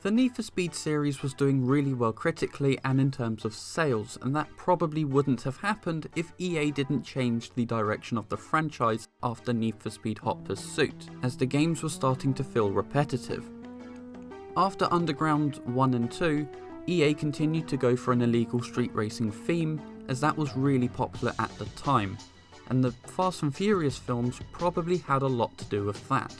The Need for Speed series was doing really well critically and in terms of sales, and that probably wouldn't have happened if EA didn't change the direction of the franchise after Need for Speed Hot Pursuit, as the games were starting to feel repetitive. After Underground 1 and 2, EA continued to go for an illegal street racing theme, as that was really popular at the time, and the Fast and Furious films probably had a lot to do with that.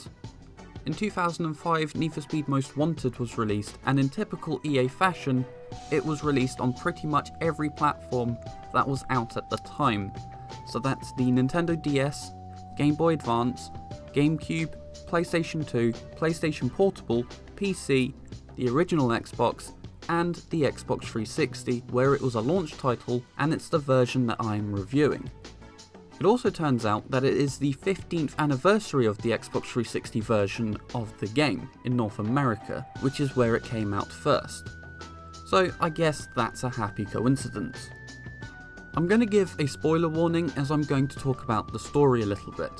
In 2005, Need for Speed Most Wanted was released, and in typical EA fashion, it was released on pretty much every platform that was out at the time. So that's the Nintendo DS, Game Boy Advance, GameCube, PlayStation 2, PlayStation Portable, PC, the original Xbox, and the Xbox 360, where it was a launch title, and it's the version that I'm reviewing. It also turns out that it is the 15th anniversary of the Xbox 360 version of the game in North America, which is where it came out first. So I guess that's a happy coincidence. I'm going to give a spoiler warning as I'm going to talk about the story a little bit.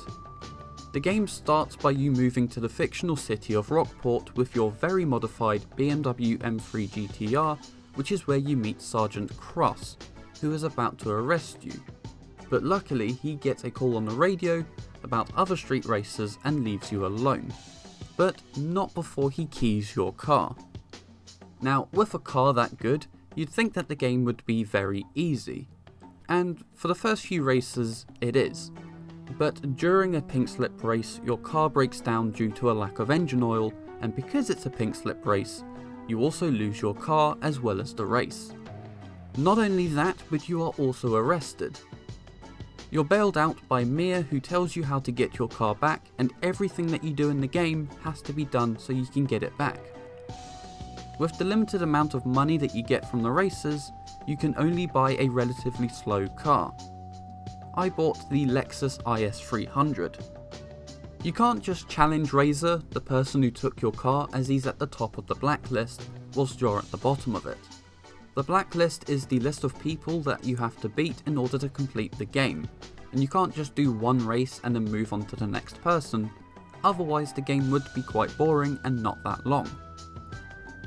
The game starts by you moving to the fictional city of Rockport with your very modified BMW M3 GTR, which is where you meet Sergeant Cross, who is about to arrest you. But luckily he gets a call on the radio about other street racers and leaves you alone. But not before he keys your car. Now, with a car that good, you'd think that the game would be very easy. And for the first few races, it is. But during a pink slip race, your car breaks down due to a lack of engine oil, and because it's a pink slip race, you also lose your car as well as the race. Not only that, but you are also arrested. You're bailed out by Mia, who tells you how to get your car back, and everything that you do in the game has to be done so you can get it back. With the limited amount of money that you get from the races, you can only buy a relatively slow car. I bought the Lexus IS 300. You can't just challenge Razor, the person who took your car, as he's at the top of the blacklist, whilst you're at the bottom of it. The blacklist is the list of people that you have to beat in order to complete the game, and you can't just do one race and then move on to the next person, otherwise the game would be quite boring and not that long.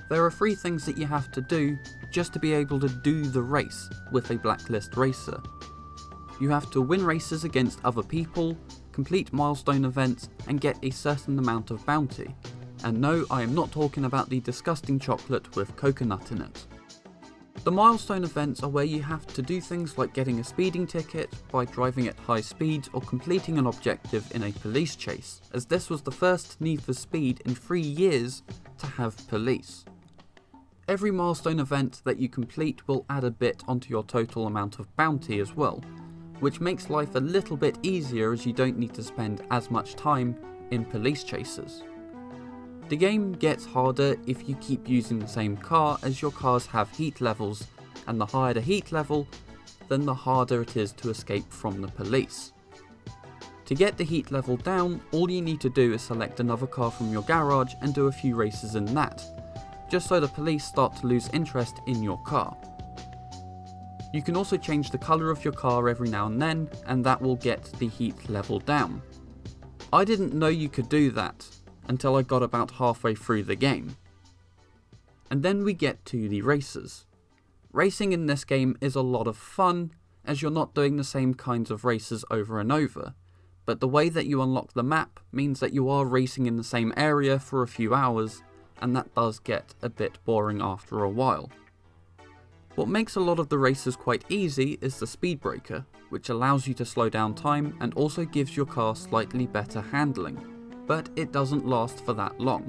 There are 3 things that you have to do just to be able to do the race with a blacklist racer. You have to win races against other people, complete milestone events, and get a certain amount of bounty. And no, I am not talking about the disgusting chocolate with coconut in it. The milestone events are where you have to do things like getting a speeding ticket by driving at high speeds or completing an objective in a police chase, as this was the first Need for Speed in 3 years to have police. Every milestone event that you complete will add a bit onto your total amount of bounty as well, which makes life a little bit easier as you don't need to spend as much time in police chases. The game gets harder if you keep using the same car, as your cars have heat levels, and the higher the heat level, then the harder it is to escape from the police. To get the heat level down, all you need to do is select another car from your garage and do a few races in that, just so the police start to lose interest in your car. You can also change the colour of your car every now and then, and that will get the heat level down. I didn't know you could do that until I got about halfway through the game. And then we get to the races. Racing in this game is a lot of fun, as you're not doing the same kinds of races over and over, but the way that you unlock the map means that you are racing in the same area for a few hours, and that does get a bit boring after a while. What makes a lot of the races quite easy is the speed breaker, which allows you to slow down time and also gives your car slightly better handling, but it doesn't last for that long.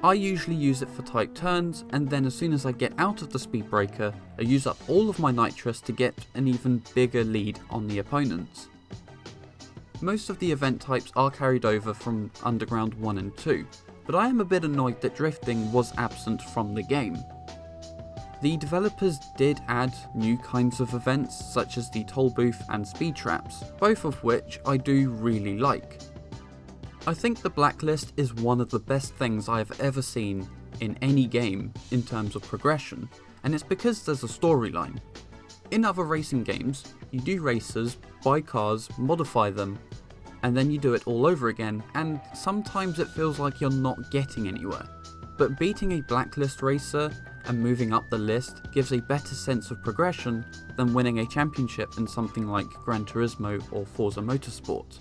I usually use it for tight turns, and then as soon as I get out of the speed breaker, I use up all of my nitrous to get an even bigger lead on the opponents. Most of the event types are carried over from Underground 1 and 2, but I am a bit annoyed that drifting was absent from the game. The developers did add new kinds of events such as the toll booth and speed traps, both of which I do really like. I think the blacklist is one of the best things I have ever seen in any game in terms of progression, and it's because there's a storyline. In other racing games, you do races, buy cars, modify them, and then you do it all over again, and sometimes it feels like you're not getting anywhere. but beating a blacklist racer and moving up the list gives a better sense of progression than winning a championship in something like Gran Turismo or Forza Motorsport.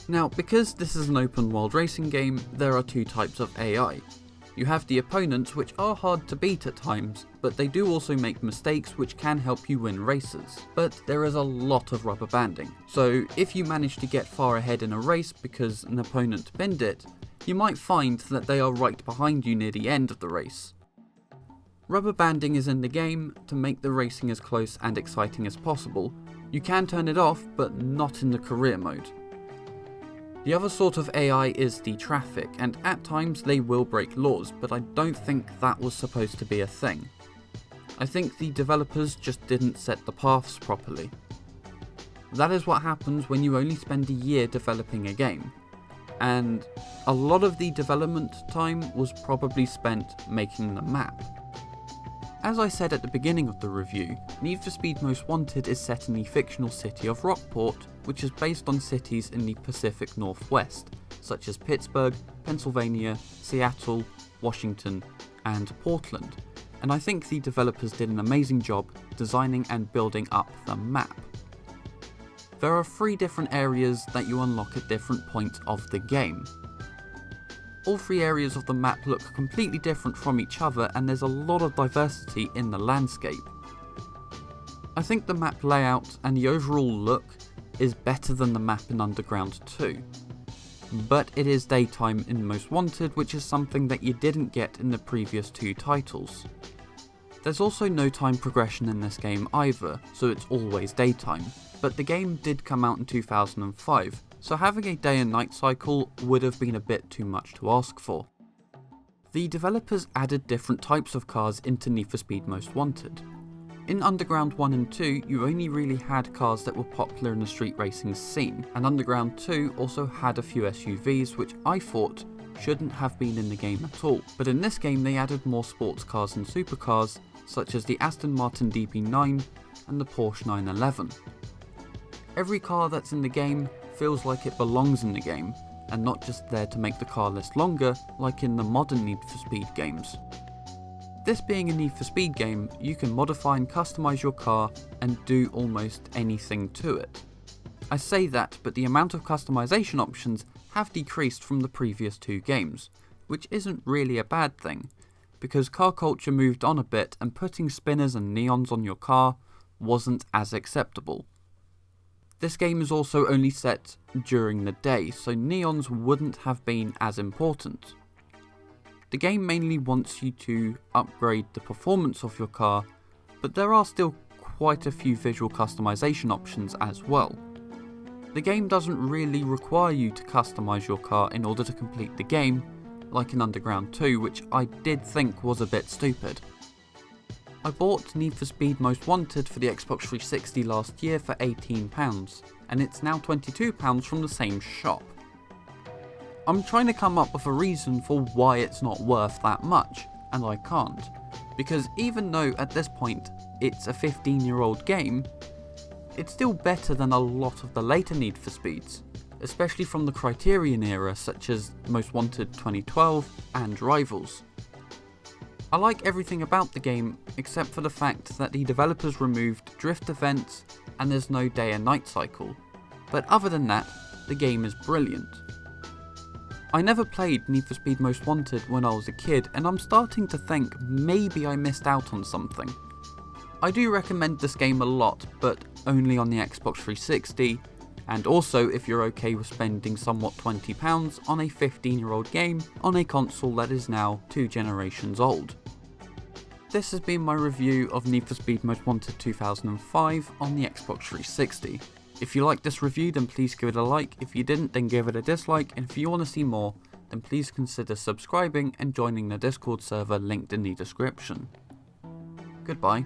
Now, because this is an open world racing game, there are two types of AI. You have the opponents, which are hard to beat at times, but they do also make mistakes which can help you win races. But there is a lot of rubber banding, so if you manage to get far ahead in a race because an opponent pinned it, you might find that they are right behind you near the end of the race. Rubber banding is in the game to make the racing as close and exciting as possible. You can turn it off, but not in the career mode. The other sort of AI is the traffic, and at times they will break laws, but I don't think that was supposed to be a thing. I think the developers just didn't set the paths properly. That is what happens when you only spend a year developing a game, and a lot of the development time was probably spent making the map. As I said at the beginning of the review, Need for Speed Most Wanted is set in the fictional city of Rockport, which is based on cities in the Pacific Northwest, such as Pittsburgh, Pennsylvania, Seattle, Washington, and Portland, and I think the developers did an amazing job designing and building up the map. There are 3 different areas that you unlock at different points of the game. All 3 areas of the map look completely different from each other, and there's a lot of diversity in the landscape. I think the map layout and the overall look is better than the map in Underground 2. But it is daytime in Most Wanted, which is something that you didn't get in the previous 2 titles. There's also no time progression in this game either, so it's always daytime, but the game did come out in 2005, so having a day and night cycle would have been a bit too much to ask for. The developers added different types of cars into Need for Speed Most Wanted. In Underground 1 and 2, you only really had cars that were popular in the street racing scene, and Underground 2 also had a few SUVs which I thought shouldn't have been in the game at all. But in this game they added more sports cars and supercars, such as the Aston Martin DB9 and the Porsche 911. Every car that's in the game feels like it belongs in the game, and not just there to make the car list longer like in the modern Need for Speed games. This being a Need for Speed game, you can modify and customise your car and do almost anything to it. I say that, but the amount of customisation options have decreased from the previous 2 games, which isn't really a bad thing, because car culture moved on a bit and putting spinners and neons on your car wasn't as acceptable. This game is also only set during the day, so neons wouldn't have been as important. The game mainly wants you to upgrade the performance of your car, but there are still quite a few visual customization options as well. The game doesn't really require you to customize your car in order to complete the game, like in Underground 2, which I did think was a bit stupid. I bought Need for Speed Most Wanted for the Xbox 360 last year for £18, and it's now £22 from the same shop. I'm trying to come up with a reason for why it's not worth that much, and I can't, because even though at this point it's a 15-year-old game, it's still better than a lot of the later Need for Speeds, especially from the Criterion era such as Most Wanted 2012 and Rivals. I like everything about the game except for the fact that the developers removed drift events and there's no day and night cycle, but other than that, the game is brilliant. I never played Need for Speed Most Wanted when I was a kid, and I'm starting to think maybe I missed out on something. I do recommend this game a lot, but only on the Xbox 360, and also if you're okay with spending somewhat £20 on a 15-year-old game on a console that is now 2 generations old. This has been my review of Need for Speed Most Wanted 2005 on the Xbox 360. If you liked this review, then please give it a like. If you didn't, then give it a dislike. And if you want to see more, then please consider subscribing and joining the Discord server linked in the description. Goodbye.